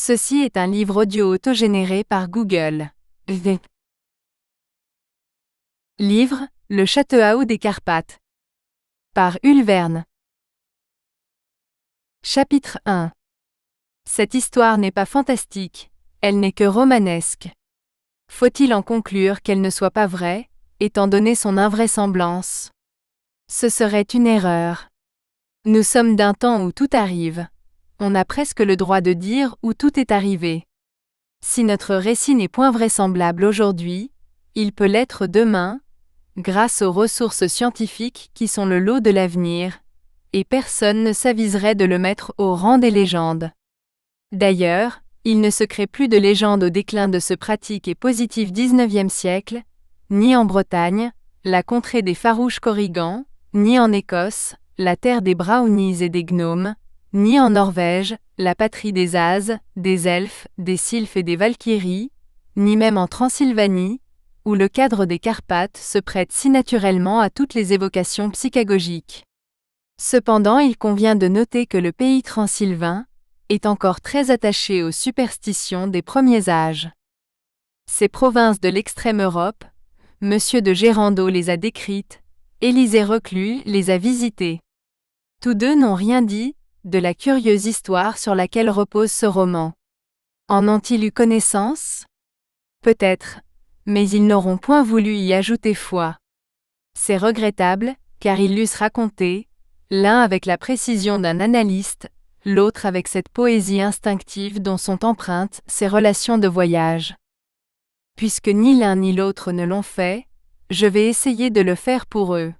Ceci est un livre audio autogénéré par Google. Livre, Le Château des Carpates. Par Jules Verne. Chapitre 1. Cette histoire n'est pas fantastique, elle n'est que romanesque. Faut-il en conclure qu'elle ne soit pas vraie, étant donné son invraisemblance? Ce serait une erreur. Nous sommes d'un temps où tout arrive. On a presque le droit de dire où tout est arrivé. Si notre récit n'est point vraisemblable aujourd'hui, il peut l'être demain, grâce aux ressources scientifiques qui sont le lot de l'avenir, et personne ne s'aviserait de le mettre au rang des légendes. D'ailleurs, il ne se crée plus de légendes au déclin de ce pratique et positif XIXe siècle, ni en Bretagne, la contrée des farouches Korrigans, ni en Écosse, la terre des brownies et des gnomes, ni en Norvège, la patrie des Ases, des Elfes, des Sylphes et des Valkyries, ni même en Transylvanie, où le cadre des Carpates se prête si naturellement à toutes les évocations psychagogiques. Cependant, il convient de noter que le pays transylvain est encore très attaché aux superstitions des premiers âges. Ces provinces de l'extrême Europe, Monsieur de Gérando les a décrites, Élisée Reclus les a visitées. Tous deux n'ont rien dit de la curieuse histoire sur laquelle repose ce roman. En ont-ils eu connaissance? Peut-être, mais ils n'auront point voulu y ajouter foi. C'est regrettable, car ils l'eussent raconté, l'un avec la précision d'un analyste, l'autre avec cette poésie instinctive dont sont empreintes ces relations de voyage. Puisque ni l'un ni l'autre ne l'ont fait, je vais essayer de le faire pour eux.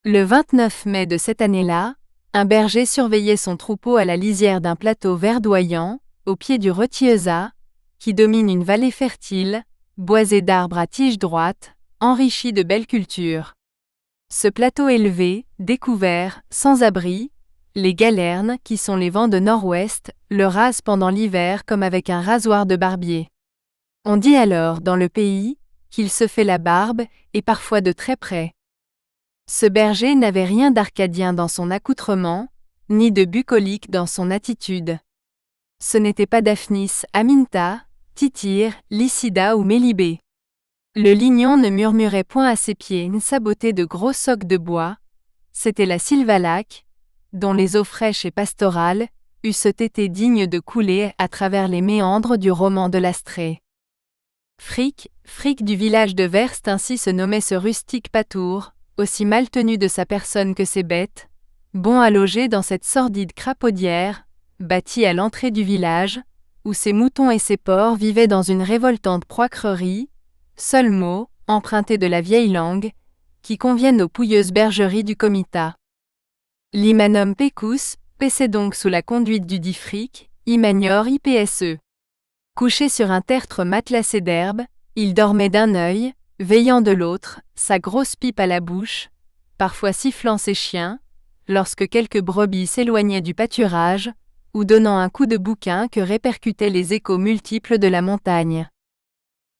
Le 29 mai de cette année-là, un berger surveillait son troupeau à la lisière d'un plateau verdoyant, au pied du Retieza, qui domine une vallée fertile, boisée d'arbres à tiges droites, enrichie de belles cultures. Ce plateau élevé, découvert, sans abri, les galernes, qui sont les vents de nord-ouest, le rasent pendant l'hiver comme avec un rasoir de barbier. On dit alors dans le pays qu'il se fait la barbe, et parfois de très près. Ce berger n'avait rien d'arcadien dans son accoutrement, ni de bucolique dans son attitude. Ce n'était pas Daphnis, Aminta, Tityre, Lycida ou Mélibée. Le lignon ne murmurait point à ses pieds ni sabotait de gros socs de bois, c'était la Sylvalac, dont les eaux fraîches et pastorales eussent été dignes de couler à travers les méandres du roman de l'Astrée. Fric du village de Verst ainsi se nommait ce rustique patour, aussi mal tenu de sa personne que ses bêtes, bon à loger dans cette sordide crapaudière, bâtie à l'entrée du village, où ses moutons et ses porcs vivaient dans une révoltante proicrerie, seul mot, emprunté de la vieille langue, qui conviennent aux pouilleuses bergeries du comitat. L'Imanum Pecus paissait donc sous la conduite du dit Fric, Imanior IPSE. Couché sur un tertre matelassé d'herbe, il dormait d'un œil, veillant de l'autre, sa grosse pipe à la bouche, parfois sifflant ses chiens, lorsque quelques brebis s'éloignaient du pâturage, ou donnant un coup de bouquin que répercutaient les échos multiples de la montagne.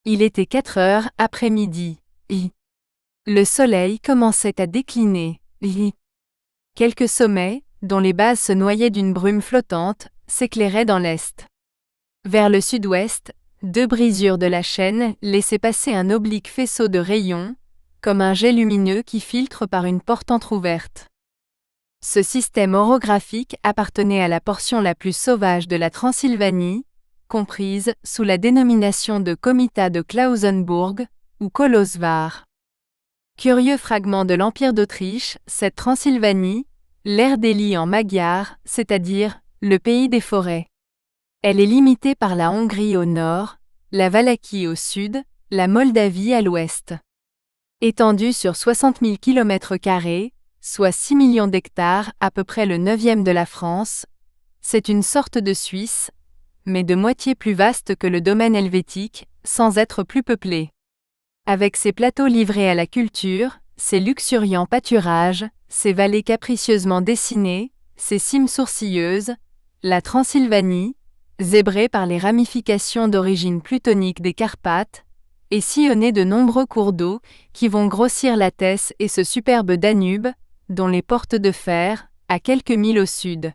Il était 4 heures après-midi. Le soleil commençait à décliner. Quelques sommets, dont les bases se noyaient d'une brume flottante, s'éclairaient dans l'est. Vers le sud-ouest, 2 brisures de la chaîne laissaient passer un oblique faisceau de rayons, comme un jet lumineux qui filtre par une porte entr'ouverte. Ce système orographique appartenait à la portion la plus sauvage de la Transylvanie, comprise sous la dénomination de Comitat de Klausenburg ou Kolosvar. Curieux fragment de l'Empire d'Autriche, cette Transylvanie, l'ère d'Élie en magyar, c'est-à-dire le pays des forêts. Elle est limitée par la Hongrie au nord, la Valachie au sud, la Moldavie à l'ouest. Étendue sur 60 000 km², soit 6 millions d'hectares, à peu près le 9e de la France, c'est une sorte de Suisse, mais de moitié plus vaste que le domaine helvétique, sans être plus peuplé. Avec ses plateaux livrés à la culture, ses luxuriants pâturages, ses vallées capricieusement dessinées, ses cimes sourcilleuses, la Transylvanie, zébrée par les ramifications d'origine plutonique des Carpates, et sillonnée de nombreux cours d'eau qui vont grossir la Thèse et ce superbe Danube, dont les portes de fer, à quelques milles au sud.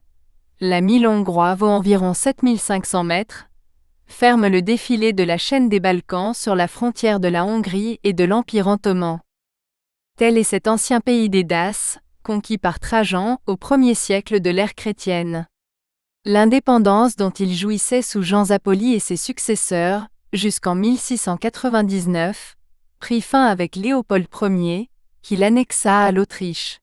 la mile hongrois vaut environ 7500 mètres, ferme le défilé de la chaîne des Balkans sur la frontière de la Hongrie et de l'Empire ottoman. Tel est cet ancien pays des Daces, conquis par Trajan au 1er siècle de l'ère chrétienne. L'indépendance dont il jouissait sous Jean Zappoli et ses successeurs, jusqu'en 1699, prit fin avec Léopold Ier, qui l'annexa à l'Autriche.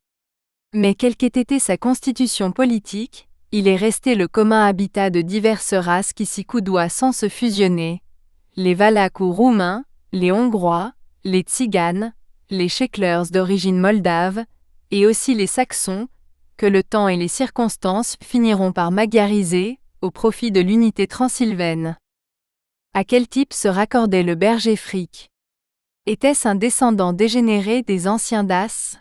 Mais quelle qu'ait été sa constitution politique, il est resté le commun habitat de diverses races qui s'y coudoient sans se fusionner. Les Valaques ou Roumains, les Hongrois, les Tziganes, les Shecklers d'origine moldave, et aussi les Saxons, que le temps et les circonstances finiront par magyariser, au profit de l'unité transylvaine. À quel type se raccordait le berger Frick? Était-ce un descendant dégénéré des anciens Daces?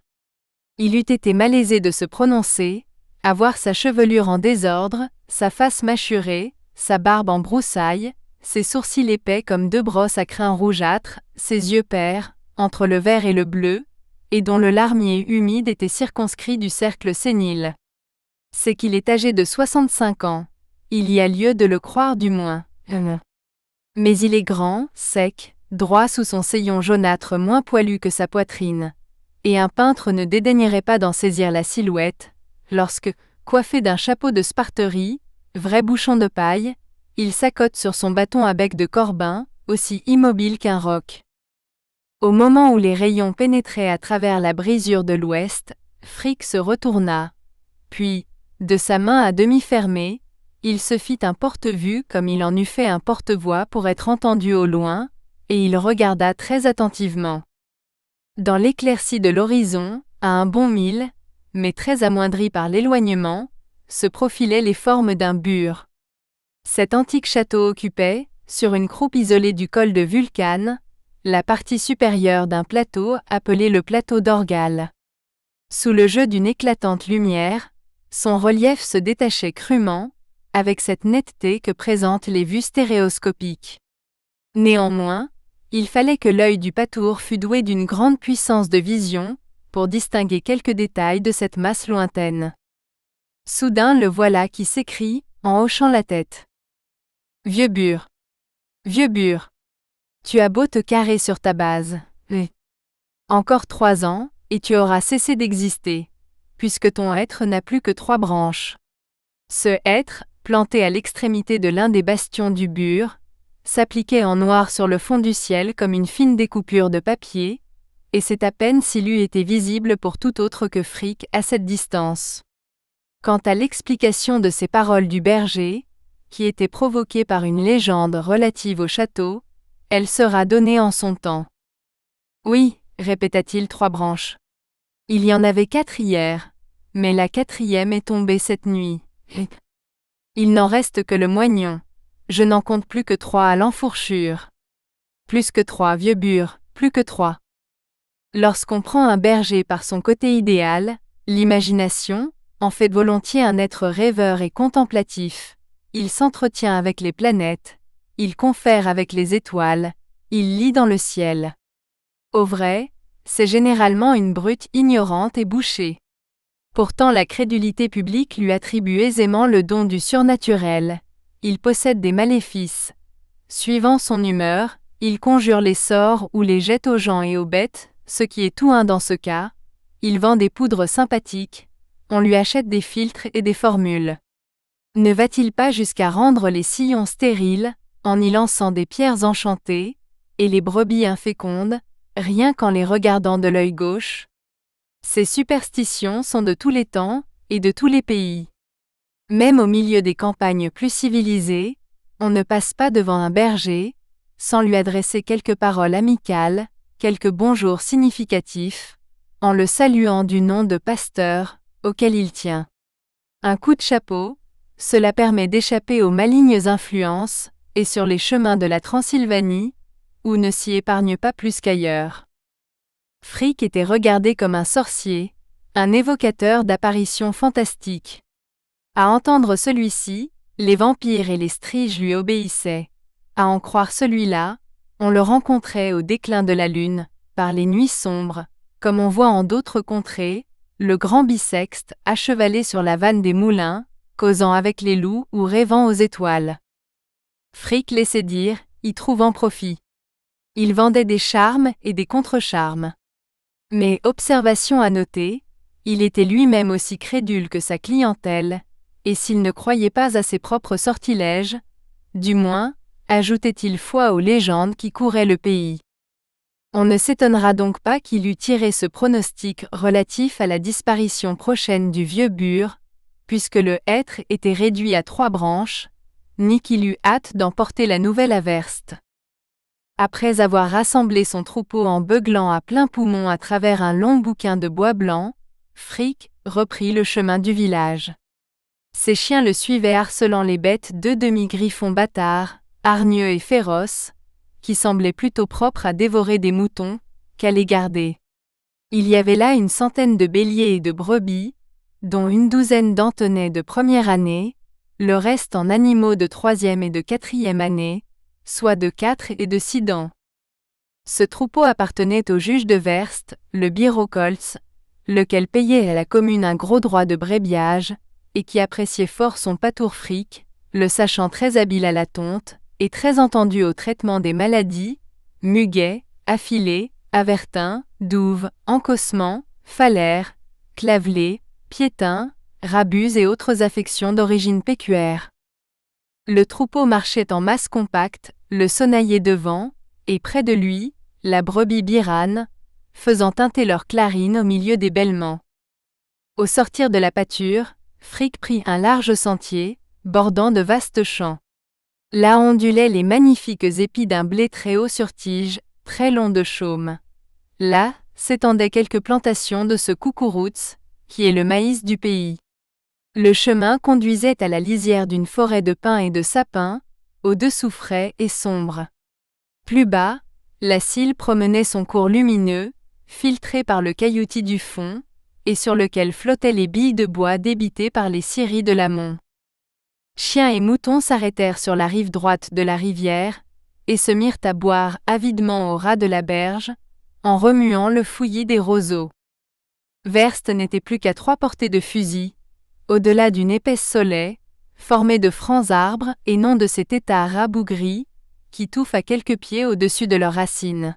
Il eût été malaisé de se prononcer, à voir sa chevelure en désordre, sa face mâchurée, sa barbe en broussailles, ses sourcils épais comme deux brosses à crins rougeâtres, ses yeux pairs, entre le vert et le bleu, et dont le larmier humide était circonscrit du cercle sénile. C'est qu'il est âgé de 65 ans. Il y a lieu de le croire du moins. Mais il est grand, sec, droit sous son sayon jaunâtre moins poilu que sa poitrine. Et un peintre ne dédaignerait pas d'en saisir la silhouette, lorsque, coiffé d'un chapeau de sparterie, vrai bouchon de paille, il s'accote sur son bâton à bec de corbin, aussi immobile qu'un roc. Au moment où les rayons pénétraient à travers la brisure de l'ouest, Frick se retourna. Puis, de sa main à demi fermée, il se fit un porte-vue comme il en eût fait un porte-voix pour être entendu au loin, et il regarda très attentivement. Dans l'éclaircie de l'horizon, à un bon mille, mais très amoindri par l'éloignement, se profilaient les formes d'un bur. Cet antique château occupait, sur une croupe isolée du col de Vulcane, la partie supérieure d'un plateau appelé le plateau d'Orgal. Sous le jeu d'une éclatante lumière, son relief se détachait crûment, avec cette netteté que présentent les vues stéréoscopiques. Néanmoins, il fallait que l'œil du pâtour fût doué d'une grande puissance de vision, pour distinguer quelques détails de cette masse lointaine. Soudain le voilà qui s'écrie, en hochant la tête. « Vieux bur! Vieux bur! Tu as beau te carrer sur ta base. Encore 3 ans, et tu auras cessé d'exister, puisque ton être n'a plus que 3 branches. » Ce être, planté à l'extrémité de l'un des bastions du bur, s'appliquait en noir sur le fond du ciel comme une fine découpure de papier, et c'est à peine s'il eût été visible pour tout autre que Frick à cette distance. Quant à l'explication de ces paroles du berger, qui était provoquée par une légende relative au château, elle sera donnée en son temps. Oui, répéta-t-il 3 branches. Il y en avait 4 hier, mais la 4e est tombée cette nuit. Il n'en reste que le moignon. Je n'en compte plus que 3 à l'enfourchure. Plus que 3, vieux bur, plus que 3. Lorsqu'on prend un berger par son côté idéal, l'imagination, en fait volontiers un être rêveur et contemplatif. Il s'entretient avec les planètes, il confère avec les étoiles, il lit dans le ciel. Au vrai, c'est généralement une brute ignorante et bouchée. Pourtant la crédulité publique lui attribue aisément le don du surnaturel. Il possède des maléfices. Suivant son humeur, il conjure les sorts ou les jette aux gens et aux bêtes, ce qui est tout un dans ce cas. Il vend des poudres sympathiques, on lui achète des filtres et des formules. Ne va-t-il pas jusqu'à rendre les sillons stériles, en y lançant des pierres enchantées, et les brebis infécondes, rien qu'en les regardant de l'œil gauche? Ces superstitions sont de tous les temps, et de tous les pays. Même au milieu des campagnes plus civilisées, on ne passe pas devant un berger, sans lui adresser quelques paroles amicales, quelques bonjours significatifs, en le saluant du nom de pasteur, auquel il tient. Un coup de chapeau, cela permet d'échapper aux malignes influences, et sur les chemins de la Transylvanie, où ne s'y épargne pas plus qu'ailleurs. Frick était regardé comme un sorcier, un évocateur d'apparitions fantastiques. À entendre celui-ci, les vampires et les striges lui obéissaient. À en croire celui-là, on le rencontrait au déclin de la lune, par les nuits sombres, comme on voit en d'autres contrées, le grand bissexte achevalé sur la vanne des moulins, causant avec les loups ou rêvant aux étoiles. Frick laissait dire, y trouvant profit. Il vendait des charmes et des contre-charmes. Mais observation à noter, il était lui-même aussi crédule que sa clientèle, et s'il ne croyait pas à ses propres sortilèges, du moins, ajoutait-il foi aux légendes qui couraient le pays. On ne s'étonnera donc pas qu'il eût tiré ce pronostic relatif à la disparition prochaine du vieux bur, puisque le hêtre était réduit à 3 branches, ni qu'il eût hâte d'en porter la nouvelle à Werst. Après avoir rassemblé son troupeau en beuglant à plein poumon à travers un long bouquin de bois blanc, Frick reprit le chemin du village. Ses chiens le suivaient harcelant les bêtes de demi-griffons bâtards, hargneux et féroces, qui semblaient plutôt propres à dévorer des moutons qu'à les garder. Il y avait là une centaine de béliers et de brebis, dont une douzaine d'antennais de première année, le reste en animaux de 3e et de 4e année, soit de 4 et de 6 dents. Ce troupeau appartenait au juge de Werst, le Birocholz, lequel payait à la commune un gros droit de brébiage, et qui appréciait fort son pâtour Frick, le sachant très habile à la tonte, et très entendu au traitement des maladies, muguet, affilé, avertin, douve, encossement, phalaire, clavelé, piétin, rabuse et autres affections d'origine pécuaire. Le troupeau marchait en masse compacte, le sonnailler devant, et près de lui, la brebis birane, faisant tinter leurs clarines au milieu des bêlements. Au sortir de la pâture, Frick prit un large sentier, bordant de vastes champs. Là ondulaient les magnifiques épis d'un blé très haut sur tige, très long de chaume. Là, s'étendaient quelques plantations de ce Coucouroutz, qui est le maïs du pays. Le chemin conduisait à la lisière d'une forêt de pins et de sapins, au-dessous frais et sombre. Plus bas, la Cille promenait son cours lumineux, filtré par le cailloutis du fond, et sur lequel flottaient les billes de bois débitées par les scieries de l'amont. Chiens et moutons s'arrêtèrent sur la rive droite de la rivière, et se mirent à boire avidement au ras de la berge, en remuant le fouillis des roseaux. Werst n'était plus qu'à 3 portées de fusil, au-delà d'une épaisse Soleil, formée de francs arbres et non de ces têtards rabougris, qui touffent à quelques pieds au-dessus de leurs racines.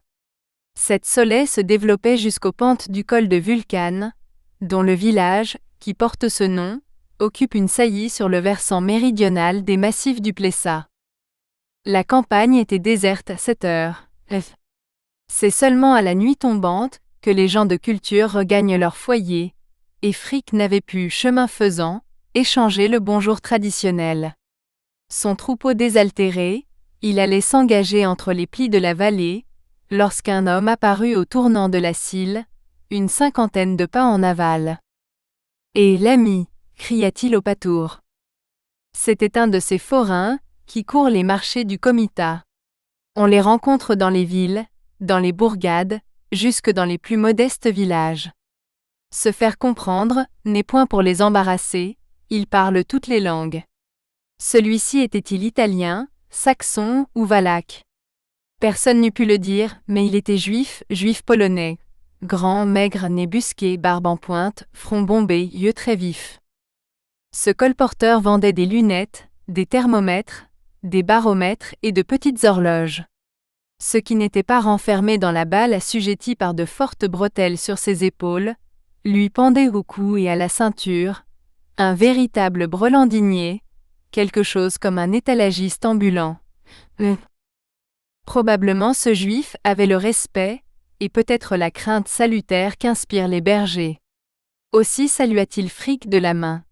Cette Soleil se développait jusqu'aux pentes du col de Vulcane, dont le village, qui porte ce nom, occupe une saillie sur le versant méridional des massifs du Plessa. La campagne était déserte à 7 heures. C'est seulement à la nuit tombante que les gens de culture regagnent leur foyer, et Frick n'avait pu, chemin faisant, échanger le bonjour traditionnel. Son troupeau désaltéré, il allait s'engager entre les plis de la vallée, lorsqu'un homme apparut au tournant de la Cille, une 50aine de pas en aval. « Et l'ami !» cria-t-il au pâtour. C'était un de ces forains qui courent les marchés du comitat. On les rencontre dans les villes, dans les bourgades, jusque dans les plus modestes villages. Se faire comprendre n'est point pour les embarrasser, ils parlent toutes les langues. Celui-ci était-il italien, saxon ou valaque? Personne n'eût pu le dire, mais il était juif polonais. Grand, maigre, nez busqué, barbe en pointe, front bombé, yeux très vifs. Ce colporteur vendait des lunettes, des thermomètres, des baromètres et de petites horloges. Ce qui n'était pas renfermé dans la balle assujetti par de fortes bretelles sur ses épaules, lui pendait au cou et à la ceinture, un véritable brelandinier, quelque chose comme un étalagiste ambulant. Probablement ce juif avait le respect, et peut-être la crainte salutaire qu'inspirent les bergers. Aussi salua-t-il Frick de la main.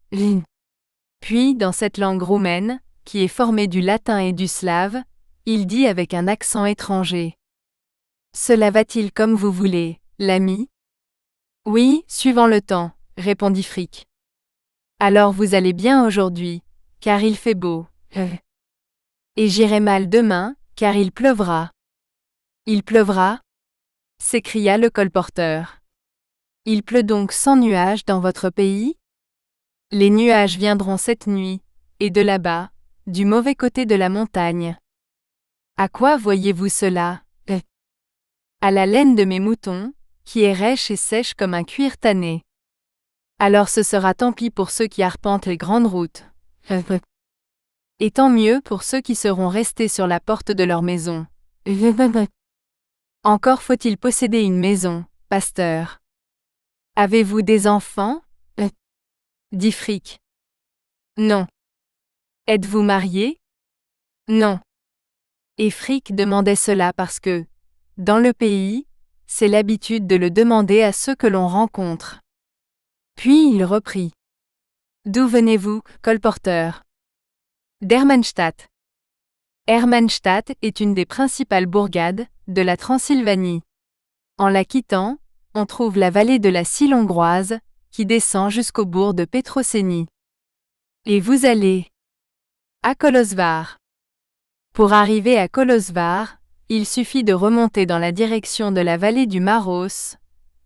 Puis, dans cette langue roumaine, qui est formée du latin et du slave, il dit avec un accent étranger. « Cela va-t-il comme vous voulez, l'ami » ? « Oui, suivant le temps, » répondit Frick. « Alors vous allez bien aujourd'hui, car il fait beau. Et j'irai mal demain, car il pleuvra. »« Il pleuvra » s'écria le colporteur. « Il pleut donc sans nuages dans votre pays ? Les nuages viendront cette nuit, et de là-bas, du mauvais côté de la montagne. À quoi voyez-vous cela ? À la laine de mes moutons, qui est rêche et sèche comme un cuir tanné. Alors ce sera tant pis pour ceux qui arpentent les grandes routes. Et tant mieux pour ceux qui seront restés sur la porte de leur maison. Encore faut-il posséder une maison, pasteur. Avez-vous des enfants? Dit Frick. Non. Êtes-vous marié? Non. Et Frick demandait cela parce que, dans le pays, c'est l'habitude de le demander à ceux que l'on rencontre. Puis il reprit. D'où venez-vous, colporteur? D'Hermannstadt. Hermannstadt est une des principales bourgades de la Transylvanie. En la quittant, on trouve la vallée de la Sille hongroise, qui descend jusqu'au bourg de Petrocénie. Et vous allez à Kolozsvár. Pour arriver à Kolozsvár, il suffit de remonter dans la direction de la vallée du Maros,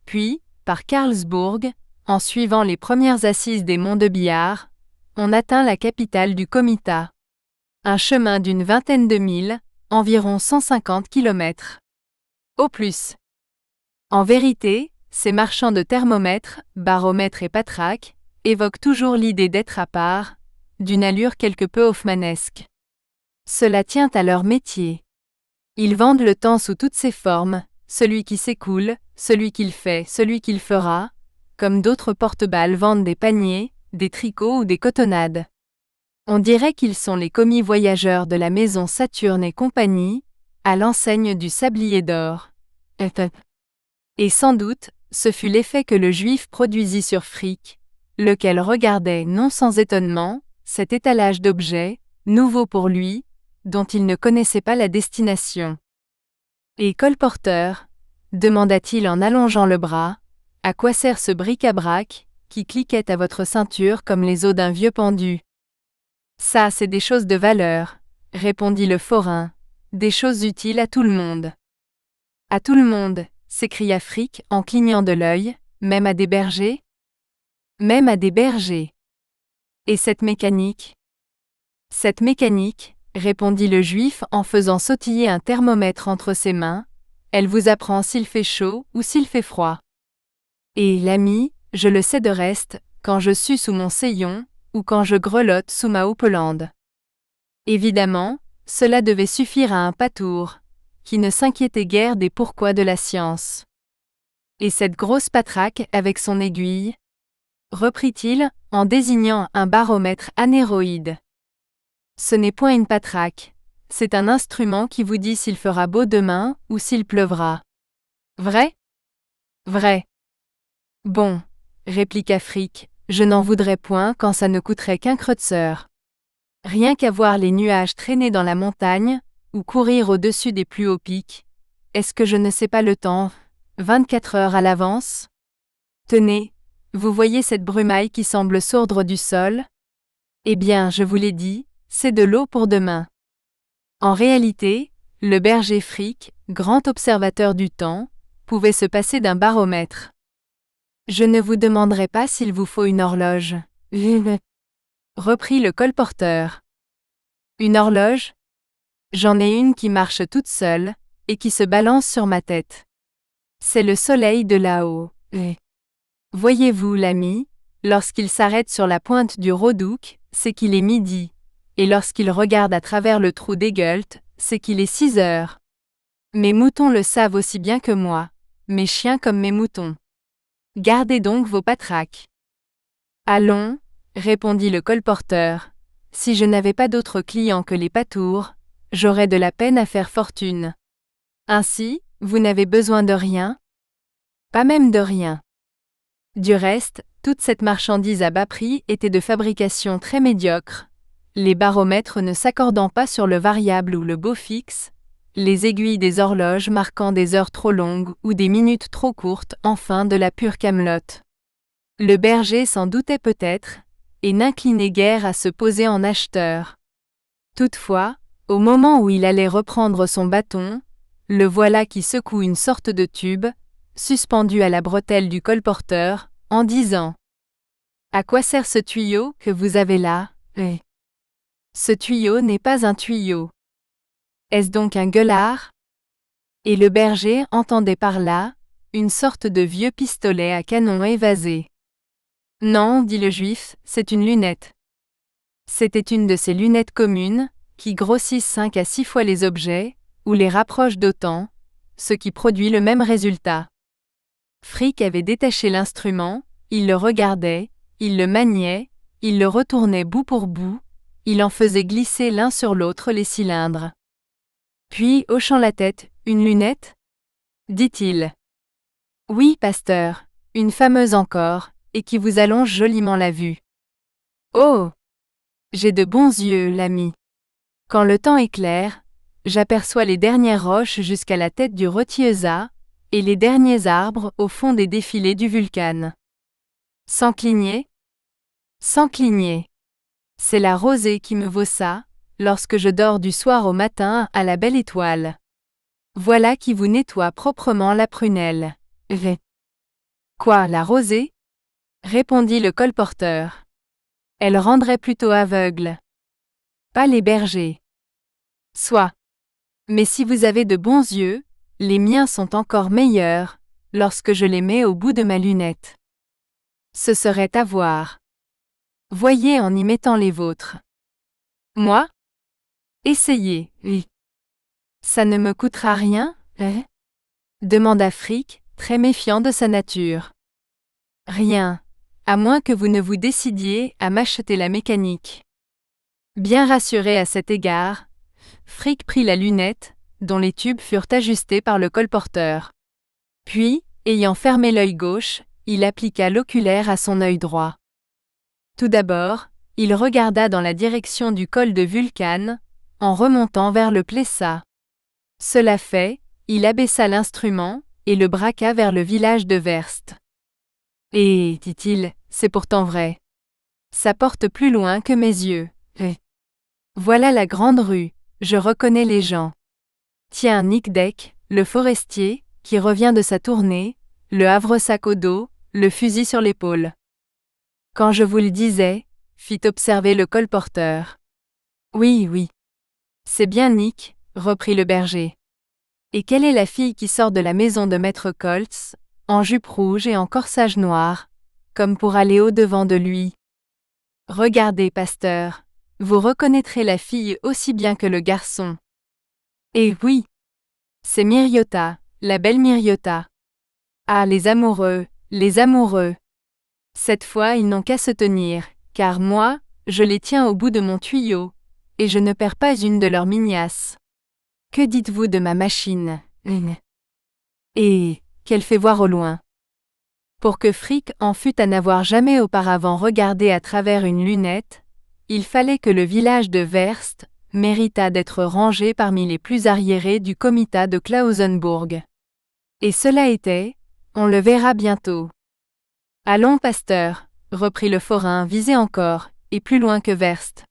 puis, par Karlsburg, en suivant les premières assises des monts de Bihar, on atteint la capitale du comitat. Un chemin d'une vingtaine de milles, environ 150 km. Au plus. En vérité, ces marchands de thermomètres, baromètres et patraques, évoquent toujours l'idée d'être à part, d'une allure quelque peu hoffmanesque. Cela tient à leur métier. Ils vendent le temps sous toutes ses formes, celui qui s'écoule, celui qu'il fait, celui qu'il fera, comme d'autres porte-balles vendent des paniers, des tricots ou des cotonnades. On dirait qu'ils sont les commis voyageurs de la maison Saturne et compagnie, à l'enseigne du sablier d'or. Et sans doute, ce fut l'effet que le Juif produisit sur Frick, lequel regardait non sans étonnement cet étalage d'objets, nouveaux pour lui, dont il ne connaissait pas la destination. Et colporteur, demanda-t-il en allongeant le bras, à quoi sert ce bric-à-brac, qui cliquait à votre ceinture comme les os d'un vieux pendu? Ça, c'est des choses de valeur, répondit le forain, des choses utiles à tout le monde. À tout le monde, s'écria Frick en clignant de l'œil, même à des bergers? Même à des bergers. Et cette mécanique? Cette mécanique, répondit le Juif en faisant sautiller un thermomètre entre ses mains, elle vous apprend s'il fait chaud ou s'il fait froid. Et l'ami, je le sais de reste, quand je sue sous mon seillon, ou quand je grelotte sous ma houppelande. Évidemment, cela devait suffire à un patour, qui ne s'inquiétait guère des pourquoi de la science. Et cette grosse patraque avec son aiguille? Reprit-il, en désignant un baromètre anéroïde. Ce n'est point une patraque, c'est un instrument qui vous dit s'il fera beau demain ou s'il pleuvra. Vrai? Vrai. Bon, répliqua Frick, je n'en voudrais point quand ça ne coûterait qu'un kreutzer. Rien qu'à voir les nuages traîner dans la montagne, ou courir au-dessus des plus hauts pics. Est-ce que je ne sais pas le temps, 24 heures à l'avance? Tenez, vous voyez cette brumaille qui semble sourdre du sol? Eh bien, je vous l'ai dit, c'est de l'eau pour demain. En réalité, le berger Frick, grand observateur du temps, pouvait se passer d'un baromètre. Je ne vous demanderai pas s'il vous faut une horloge. Reprit le colporteur. Une horloge? J'en ai une qui marche toute seule, et qui se balance sur ma tête. C'est le soleil de là-haut. Voyez-vous, l'ami, lorsqu'il s'arrête sur la pointe du Rodouk, c'est qu'il est midi, et lorsqu'il regarde à travers le trou d'Eggelt, c'est qu'il est 6 heures. Mes moutons le savent aussi bien que moi, mes chiens comme mes moutons. Gardez donc vos patraques. Allons, répondit le colporteur, si je n'avais pas d'autres clients que les patours, j'aurais de la peine à faire fortune. Ainsi, vous n'avez besoin de rien? Pas même de rien. Du reste, toute cette marchandise à bas prix était de fabrication très médiocre, les baromètres ne s'accordant pas sur le variable ou le beau fixe, les aiguilles des horloges marquant des heures trop longues ou des minutes trop courtes, enfin de la pure camelote. Le berger s'en doutait peut-être, et n'inclinait guère à se poser en acheteur. Toutefois, au moment où il allait reprendre son bâton, le voilà qui secoue une sorte de tube, suspendu à la bretelle du colporteur, en disant « À quoi sert ce tuyau que vous avez là? Ce tuyau n'est pas un tuyau. Est-ce donc un gueulard? » Et le berger entendait par là une sorte de vieux pistolet à canon évasé. « Non, dit le Juif, c'est une lunette. » C'était une de ces lunettes communes, qui grossissent 5 à 6 fois les objets, ou les rapprochent d'autant, ce qui produit le même résultat. Frick avait détaché l'instrument, il le regardait, il le maniait, il le retournait bout pour bout, il en faisait glisser l'un sur l'autre les cylindres. Puis, hochant la tête, une lunette ? dit-il. Oui, pasteur, une fameuse encore, et qui vous allonge joliment la vue. Oh! J'ai de bons yeux, l'ami. Quand le temps est clair, j'aperçois les dernières roches jusqu'à la tête du Rothieusat, et les derniers arbres au fond des défilés du Vulcan. Sans cligner ? Sans cligner. C'est la rosée qui me vaut ça, lorsque je dors du soir au matin à la belle étoile. Voilà qui vous nettoie proprement la prunelle. Quoi, la rosée ? répondit le colporteur. Elle rendrait plutôt aveugle. Pas les bergers. Soit. Mais si vous avez de bons yeux, les miens sont encore meilleurs, lorsque je les mets au bout de ma lunette. Ce serait à voir. Voyez en y mettant les vôtres. Moi ? Essayez, oui. Ça ne me coûtera rien, hein ? demanda Frick, très méfiant de sa nature. Rien, à moins que vous ne vous décidiez à m'acheter la mécanique. Bien rassuré à cet égard, Frick prit la lunette, dont les tubes furent ajustés par le colporteur. Puis, ayant fermé l'œil gauche, il appliqua l'oculaire à son œil droit. Tout d'abord, il regarda dans la direction du col de Vulcan, en remontant vers le Plessa. Cela fait, il abaissa l'instrument, et le braqua vers le village de Werst. Et, dit-il, c'est pourtant vrai. Ça porte plus loin que mes yeux. Voilà la grande rue, je reconnais les gens. Tiens, Nic Deck, le forestier, qui revient de sa tournée, le havresac au dos, le fusil sur l'épaule. Quand je vous le disais, fit observer le colporteur. Oui, oui. C'est bien Nick, reprit le berger. Et quelle est la fille qui sort de la maison de maître Coltz, en jupe rouge et en corsage noir, comme pour aller au-devant de lui? Regardez, pasteur, vous reconnaîtrez la fille aussi bien que le garçon. Et oui, c'est Miriota, la belle Miriota. Ah, les amoureux, les amoureux. Cette fois, ils n'ont qu'à se tenir, car moi, je les tiens au bout de mon tuyau, et je ne perds pas une de leurs mignasses. Que dites-vous de ma machine, et qu'elle fait voir au loin? Pour que Frick en fût à n'avoir jamais auparavant regardé à travers une lunette, il fallait que le village de Werst méritât d'être rangé parmi les plus arriérés du comitat de Klausenburg. Et cela était, on le verra bientôt. Allons, pasteur, reprit le forain, visez encore, et plus loin que Werst.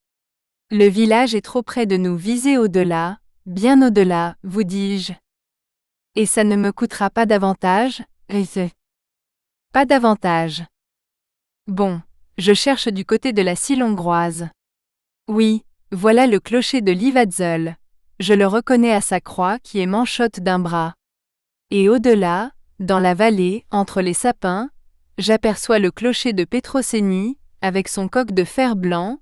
Le village est trop près de nous, visez au-delà, bien au-delà, vous dis-je. Et ça ne me coûtera pas davantage, Pas davantage. Bon, je cherche du côté de la Sile hongroise. Oui, voilà le clocher de Livatzel. Je le reconnais à sa croix qui est manchotte d'un bras. Et au-delà, dans la vallée, entre les sapins, j'aperçois le clocher de Petrocénie, avec son coq de fer blanc,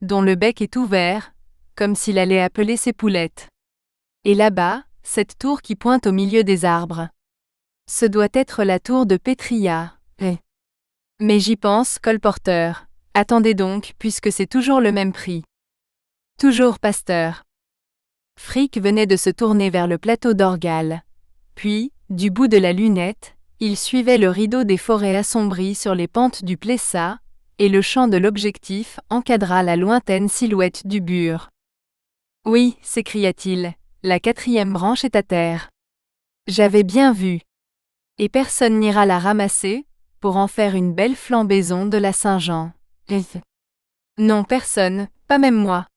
dont le bec est ouvert, comme s'il allait appeler ses poulettes. Et là-bas, cette tour qui pointe au milieu des arbres. Ce doit être la tour de Petria. Mais j'y pense, colporteur. Attendez donc, puisque c'est toujours le même prix. Toujours, pasteur. Frick venait de se tourner vers le plateau d'Orgal. Puis, du bout de la lunette, il suivait le rideau des forêts assombries sur les pentes du Plessa, et le champ de l'objectif encadra la lointaine silhouette du Bur. Oui, s'écria-t-il, la 4e branche est à terre. J'avais bien vu. Et personne n'ira la ramasser, pour en faire une belle flambaison de la Saint-Jean. Non, personne, pas même moi.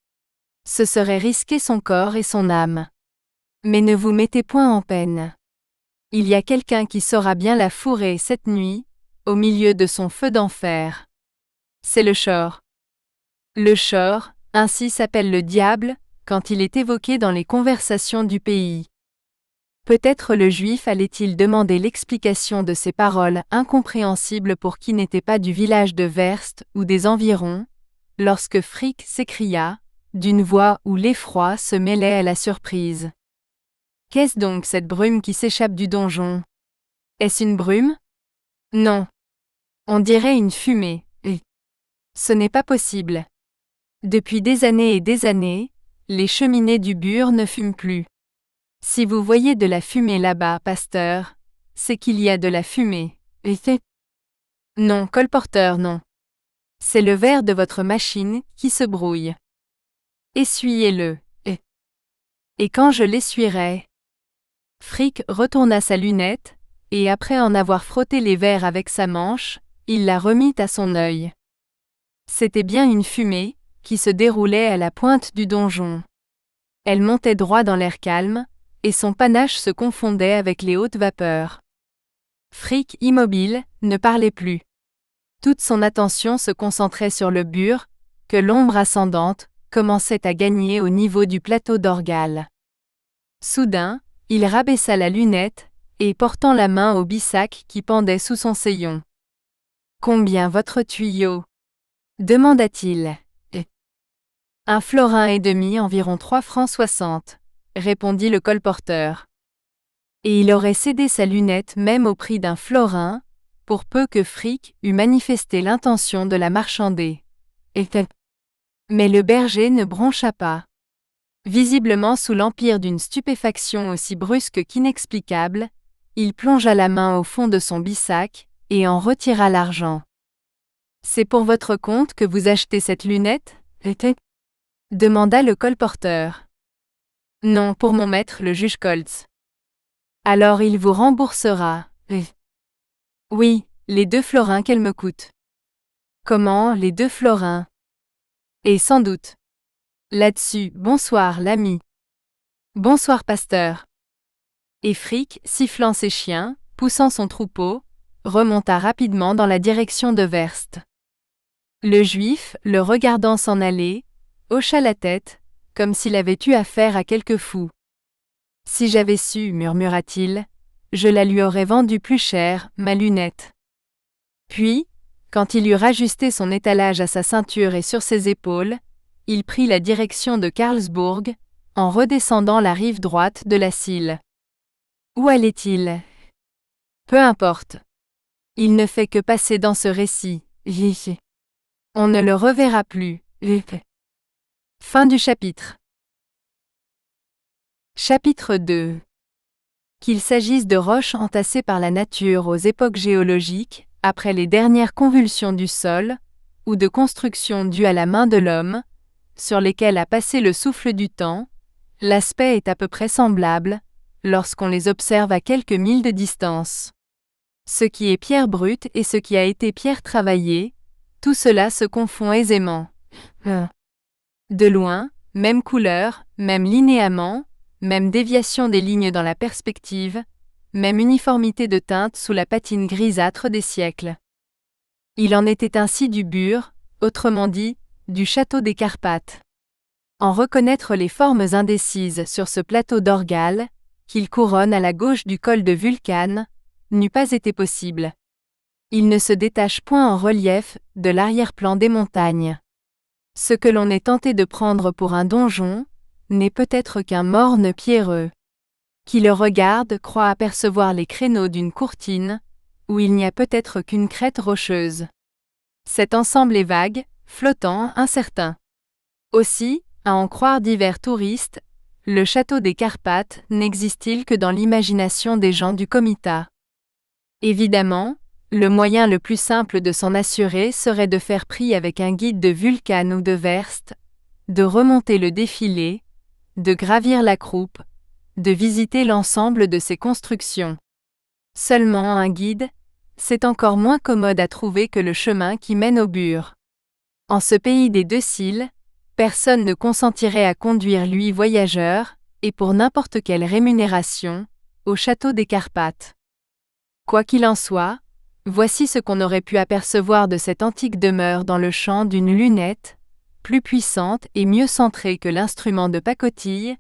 Ce serait risquer son corps et son âme. Mais ne vous mettez point en peine. Il y a quelqu'un qui saura bien la fourrer cette nuit, au milieu de son feu d'enfer. C'est le Shor. Le Shor, ainsi s'appelle le diable, quand il est évoqué dans les conversations du pays. Peut-être le Juif allait-il demander l'explication de ces paroles incompréhensibles pour qui n'était pas du village de Werst ou des environs, lorsque Frick s'écria, d'une voix où l'effroi se mêlait à la surprise. Qu'est-ce donc cette brume qui s'échappe du donjon? Est-ce une brume? Non. On dirait une fumée. Ce n'est pas possible. Depuis des années et des années, les cheminées du Bur ne fument plus. Si vous voyez de la fumée là-bas, pasteur, c'est qu'il y a de la fumée. Non, colporteur, non. C'est le verre de votre machine qui se brouille. Essuyez-le. Et quand je l'essuierai? Frick retourna sa lunette, et après en avoir frotté les verres avec sa manche, il la remit à son œil. C'était bien une fumée, qui se déroulait à la pointe du donjon. Elle montait droit dans l'air calme, et son panache se confondait avec les hautes vapeurs. Frick, immobile, ne parlait plus. Toute son attention se concentrait sur le Bur, que l'ombre ascendante commençait à gagner au niveau du plateau d'Orgal. Soudain, il rabaissa la lunette, et portant la main au bissac qui pendait sous son sayon. « Combien votre tuyau ?» demanda-t-il. « 1 florin et demi, environ 3 francs 60, répondit le colporteur. Et il aurait cédé sa lunette même au prix d'1 florin, pour peu que Frick eût manifesté l'intention de la marchander. Mais le berger ne broncha pas. Visiblement sous l'empire d'une stupéfaction aussi brusque qu'inexplicable, il plongea la main au fond de son bissac, et en retira l'argent. « C'est pour votre compte que vous achetez cette lunette, demanda le colporteur. « Non, pour mon maître le juge Koltz. »« Alors il vous remboursera. »« Oui, les 2 florins qu'elle me coûte. »« Comment, les 2 florins ? » ?»« Et sans doute. »« Là-dessus, bonsoir, l'ami. »« Bonsoir, pasteur. » Et Frick, sifflant ses chiens, poussant son troupeau, remonta rapidement dans la direction de Werst. Le Juif, le regardant s'en aller, hocha la tête, comme s'il avait eu affaire à quelque fou. « Si j'avais su, murmura-t-il, je la lui aurais vendue plus cher, ma lunette. » Puis, quand il eut rajusté son étalage à sa ceinture et sur ses épaules, il prit la direction de Karlsburg, en redescendant la rive droite de la Sille. Où allait-il? Peu importe. Il ne fait que passer dans ce récit. On ne le reverra plus. Fin du chapitre. Chapitre 2. Qu'il s'agisse de roches entassées par la nature aux époques géologiques, après les dernières convulsions du sol, ou de constructions dues à la main de l'homme, sur lesquelles a passé le souffle du temps, l'aspect est à peu près semblable, lorsqu'on les observe à quelques milles de distance. Ce qui est pierre brute et ce qui a été pierre travaillée, tout cela se confond aisément. De loin, même couleur, même linéament, même déviation des lignes dans la perspective, même uniformité de teinte sous la patine grisâtre des siècles. Il en était ainsi du Bur, autrement dit, du château des Carpates. En reconnaître les formes indécises sur ce plateau d'Orgal, qu'il couronne à la gauche du col de Vulcan, n'eût pas été possible. Il ne se détache point en relief de l'arrière-plan des montagnes. Ce que l'on est tenté de prendre pour un donjon, n'est peut-être qu'un morne pierreux. Qui le regarde croit apercevoir les créneaux d'une courtine, où il n'y a peut-être qu'une crête rocheuse. Cet ensemble est vague, flottant, incertain. Aussi, à en croire divers touristes, le château des Carpates n'existe-t-il que dans l'imagination des gens du comitat. Évidemment, le moyen le plus simple de s'en assurer serait de faire prix avec un guide de Vulcan ou de Werst, de remonter le défilé, de gravir la croupe, de visiter l'ensemble de ses constructions. Seulement un guide, c'est encore moins commode à trouver que le chemin qui mène au Bur. En ce pays des 2 Sils, personne ne consentirait à conduire lui voyageur, et pour n'importe quelle rémunération, au château des Carpates. Quoi qu'il en soit, voici ce qu'on aurait pu apercevoir de cette antique demeure dans le champ d'une lunette, plus puissante et mieux centrée que l'instrument de pacotille,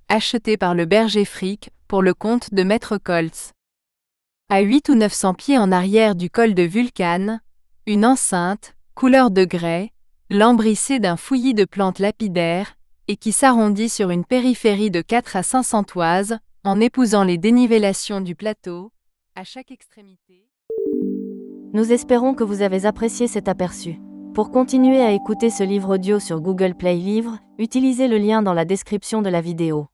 acheté par le berger Frick pour le compte de maître Koltz. À 800 ou 900 pieds en arrière du col de Vulcan, une enceinte, couleur de grès, lambrissé d'un fouillis de plantes lapidaires, et qui s'arrondit sur une périphérie de 4 à 500 toises, en épousant les dénivellations du plateau, à chaque extrémité. Nous espérons que vous avez apprécié cet aperçu. Pour continuer à écouter ce livre audio sur Google Play Livres, utilisez le lien dans la description de la vidéo.